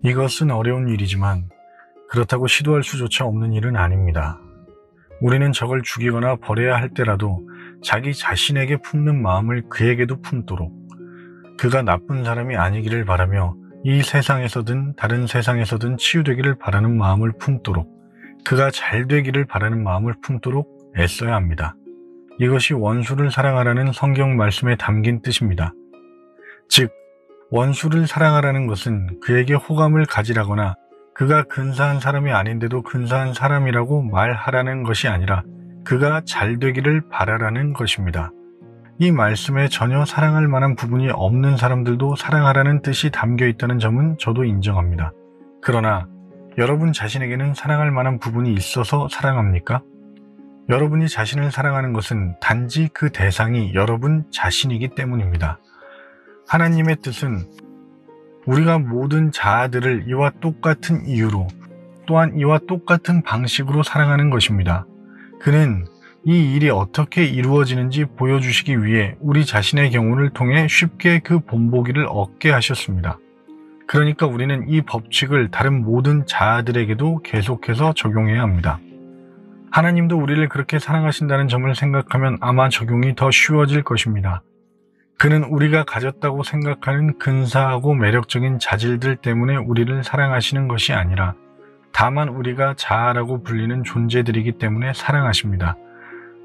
이것은 어려운 일이지만 그렇다고 시도할 수조차 없는 일은 아닙니다. 우리는 적을 죽이거나 버려야 할 때라도 자기 자신에게 품는 마음을 그에게도 품도록, 그가 나쁜 사람이 아니기를 바라며 이 세상에서든 다른 세상에서든 치유되기를 바라는 마음을 품도록, 그가 잘 되기를 바라는 마음을 품도록 애써야 합니다. 이것이 원수를 사랑하라는 성경 말씀에 담긴 뜻입니다. 즉, 원수를 사랑하라는 것은 그에게 호감을 가지라거나 그가 근사한 사람이 아닌데도 근사한 사람이라고 말하라는 것이 아니라 그가 잘 되기를 바라라는 것입니다. 이 말씀에 전혀 사랑할 만한 부분이 없는 사람들도 사랑하라는 뜻이 담겨 있다는 점은 저도 인정합니다. 그러나 여러분 자신에게는 사랑할 만한 부분이 있어서 사랑합니까? 여러분이 자신을 사랑하는 것은 단지 그 대상이 여러분 자신이기 때문입니다. 하나님의 뜻은 우리가 모든 자아들을 이와 똑같은 이유로, 또한 이와 똑같은 방식으로 사랑하는 것입니다. 그는 이 일이 어떻게 이루어지는지 보여주시기 위해 우리 자신의 경우를 통해 쉽게 그 본보기를 얻게 하셨습니다. 그러니까 우리는 이 법칙을 다른 모든 자아들에게도 계속해서 적용해야 합니다. 하나님도 우리를 그렇게 사랑하신다는 점을 생각하면 아마 적용이 더 쉬워질 것입니다. 그는 우리가 가졌다고 생각하는 근사하고 매력적인 자질들 때문에 우리를 사랑하시는 것이 아니라 다만 우리가 자아라고 불리는 존재들이기 때문에 사랑하십니다.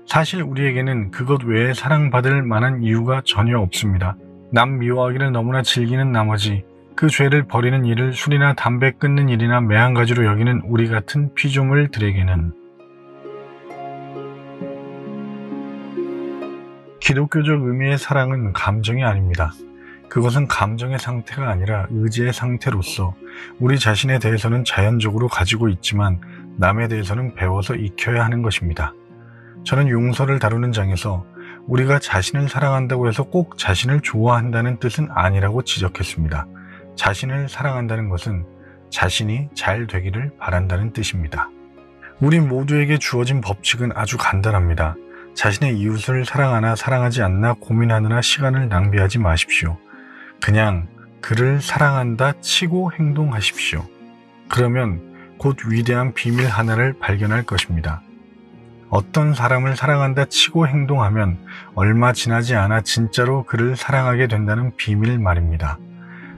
사실 우리에게는 그것 외에 사랑받을 만한 이유가 전혀 없습니다. 남 미워하기를 너무나 즐기는 나머지 그 죄를 버리는 일을 술이나 담배 끊는 일이나 매한가지로 여기는 우리 같은 피조물들에게는 기독교적 의미의 사랑은 감정이 아닙니다. 그것은 감정의 상태가 아니라 의지의 상태로서 우리 자신에 대해서는 자연적으로 가지고 있지만 남에 대해서는 배워서 익혀야 하는 것입니다. 저는 용서를 다루는 장에서 우리가 자신을 사랑한다고 해서 꼭 자신을 좋아한다는 뜻은 아니라고 지적했습니다. 자신을 사랑한다는 것은 자신이 잘 되기를 바란다는 뜻입니다. 우리 모두에게 주어진 법칙은 아주 간단합니다. 자신의 이웃을 사랑하나 사랑하지 않나 고민하느라 시간을 낭비하지 마십시오. 그냥 그를 사랑한다 치고 행동하십시오. 그러면 곧 위대한 비밀 하나를 발견할 것입니다. 어떤 사람을 사랑한다 치고 행동하면 얼마 지나지 않아 진짜로 그를 사랑하게 된다는 비밀 말입니다.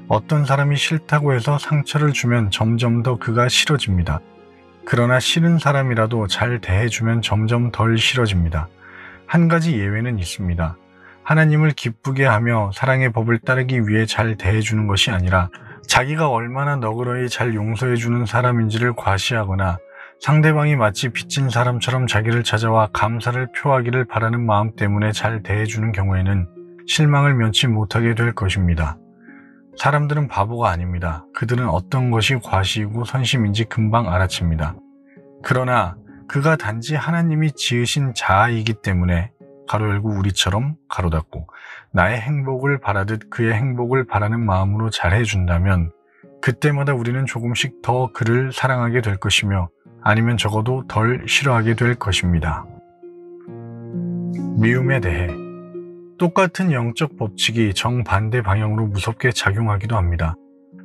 어떤 사람이 싫다고 해서 상처를 주면 점점 더 그가 싫어집니다. 그러나 싫은 사람이라도 잘 대해주면 점점 덜 싫어집니다. 한 가지 예외는 있습니다. 하나님을 기쁘게 하며 사랑의 법을 따르기 위해 잘 대해주는 것이 아니라 자기가 얼마나 너그러이 잘 용서해주는 사람인지를 과시하거나 상대방이 마치 빚진 사람처럼 자기를 찾아와 감사를 표하기를 바라는 마음 때문에 잘 대해주는 경우에는 실망을 면치 못하게 될 것입니다. 사람들은 바보가 아닙니다. 그들은 어떤 것이 과시이고 선심인지 금방 알아챕니다. 그러나 그가 단지 하나님이 지으신 자아이기 때문에 가로 열고 우리처럼 가로 닫고 나의 행복을 바라듯 그의 행복을 바라는 마음으로 잘해준다면 그때마다 우리는 조금씩 더 그를 사랑하게 될 것이며 아니면 적어도 덜 싫어하게 될 것입니다. 미움에 대해 똑같은 영적 법칙이 정반대 방향으로 무섭게 작용하기도 합니다.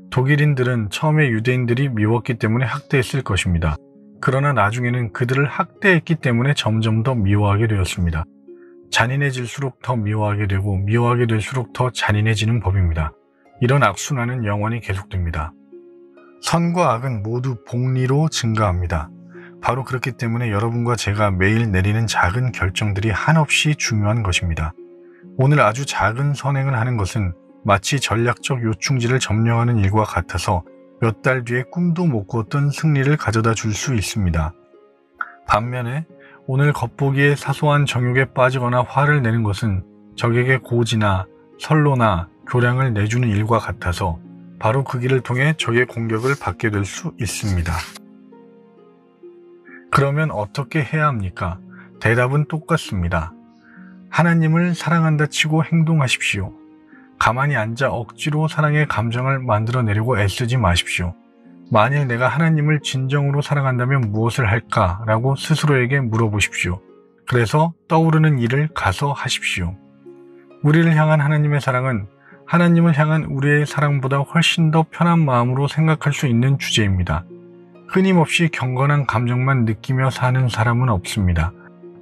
독일인들은 처음에 유대인들이 미웠기 때문에 학대했을 것입니다. 그러나 나중에는 그들을 학대했기 때문에 점점 더 미워하게 되었습니다. 잔인해질수록 더 미워하게 되고 미워하게 될수록 더 잔인해지는 법입니다. 이런 악순환은 영원히 계속됩니다. 선과 악은 모두 복리로 증가합니다. 바로 그렇기 때문에 여러분과 제가 매일 내리는 작은 결정들이 한없이 중요한 것입니다. 오늘 아주 작은 선행을 하는 것은 마치 전략적 요충지를 점령하는 일과 같아서 몇 달 뒤에 꿈도 못 꿨던 승리를 가져다 줄 수 있습니다. 반면에 오늘 겉보기에 사소한 정욕에 빠지거나 화를 내는 것은 적에게 고지나 선로나 교량을 내주는 일과 같아서 바로 그 길을 통해 적의 공격을 받게 될 수 있습니다. 그러면 어떻게 해야 합니까? 대답은 똑같습니다. 하나님을 사랑한다 치고 행동하십시오. 가만히 앉아 억지로 사랑의 감정을 만들어내려고 애쓰지 마십시오. 만일 내가 하나님을 진정으로 사랑한다면 무엇을 할까? 라고 스스로에게 물어보십시오. 그래서 떠오르는 일을 가서 하십시오. 우리를 향한 하나님의 사랑은 하나님을 향한 우리의 사랑보다 훨씬 더 편한 마음으로 생각할 수 있는 주제입니다. 끊임없이 경건한 감정만 느끼며 사는 사람은 없습니다.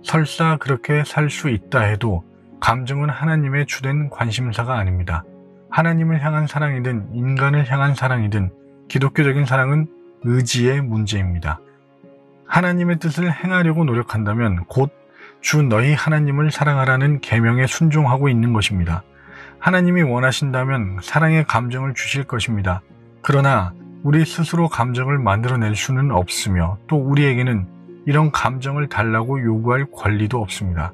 설사 그렇게 살 수 있다 해도 감정은 하나님의 주된 관심사가 아닙니다. 하나님을 향한 사랑이든 인간을 향한 사랑이든 기독교적인 사랑은 의지의 문제입니다. 하나님의 뜻을 행하려고 노력한다면 곧 주 너희 하나님을 사랑하라는 계명에 순종하고 있는 것입니다. 하나님이 원하신다면 사랑의 감정을 주실 것입니다. 그러나 우리 스스로 감정을 만들어낼 수는 없으며 또 우리에게는 이런 감정을 달라고 요구할 권리도 없습니다.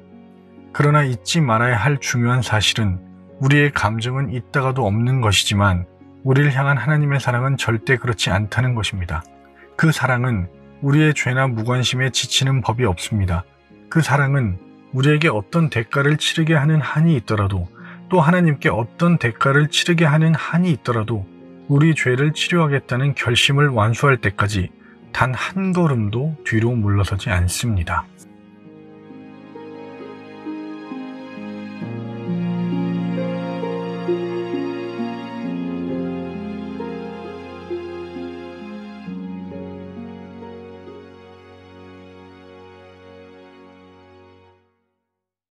그러나 잊지 말아야 할 중요한 사실은 우리의 감정은 있다가도 없는 것이지만 우리를 향한 하나님의 사랑은 절대 그렇지 않다는 것입니다. 그 사랑은 우리의 죄나 무관심에 지치는 법이 없습니다. 그 사랑은 우리에게 어떤 대가를 치르게 하는 한이 있더라도 또 하나님께 어떤 대가를 치르게 하는 한이 있더라도 우리 죄를 치료하겠다는 결심을 완수할 때까지 단 한 걸음도 뒤로 물러서지 않습니다.